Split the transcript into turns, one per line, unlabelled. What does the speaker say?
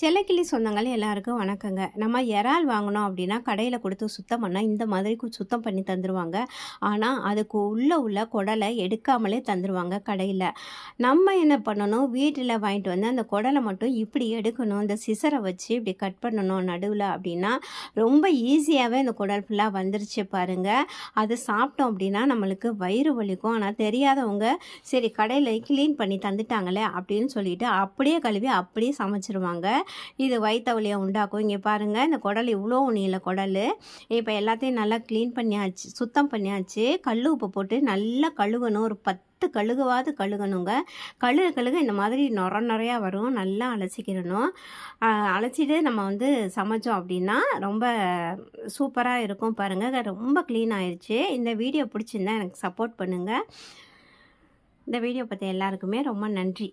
செல்லக்கிளி சொந்தங்கள் எல்லாருக்கும் வணக்கங்க. நம்ம இறால் வாங்கினோம் அப்படின்னா கடையில் கொடுத்து சுத்தம் பண்ணால் இந்த மாதிரி சுத்தம் பண்ணி தந்துடுவாங்க. ஆனால் அதுக்கு உள்ள குடலை எடுக்காமலே தந்துடுவாங்க கடையில். நம்ம என்ன பண்ணணும், வீட்டில் வாங்கிட்டு வந்து அந்த குடலை மட்டும் இப்படி எடுக்கணும், இந்த சிசரை வச்சு இப்படி கட் பண்ணணும் நடுவில் அப்படின்னா ரொம்ப ஈஸியாகவே இந்த குடல் ஃபுல்லாக வந்துருச்சு பாருங்கள். அது சாப்பிட்டோம் அப்படின்னா நம்மளுக்கு வயிறு வலிக்கும். ஆனால் தெரியாதவங்க சரி கடையில் க்ளீன் பண்ணி தந்துட்டாங்களே அப்படின்னு சொல்லிட்டு அப்படியே கழுவி அப்படியே சமைச்சிருவாங்க. இது வயிற்று வலியை உண்டாக்கும். இங்கே பாருங்கள், இந்த குடல் இவ்வளோ நீள குடல். இப்போ எல்லாத்தையும் நல்லா க்ளீன் பண்ணியாச்சு, சுத்தம் பண்ணியாச்சு. கல் உப்பு போட்டு நல்லா கழுவணும். ஒரு 10 கழுகுவாது கழுகணுங்க. கழுக இந்த மாதிரி நிறையா வரும். நல்லா அலசிக்கிடணும். அலசிட்டு நம்ம வந்து சமைச்சோம் அப்படின்னா ரொம்ப சூப்பராக இருக்கும் பாருங்கள். ரொம்ப க்ளீன் ஆயிடுச்சு. இந்த வீடியோ பிடிச்சிருந்தா எனக்கு சப்போர்ட் பண்ணுங்கள். இந்த வீடியோ பற்றி எல்லாருக்குமே ரொம்ப நன்றி.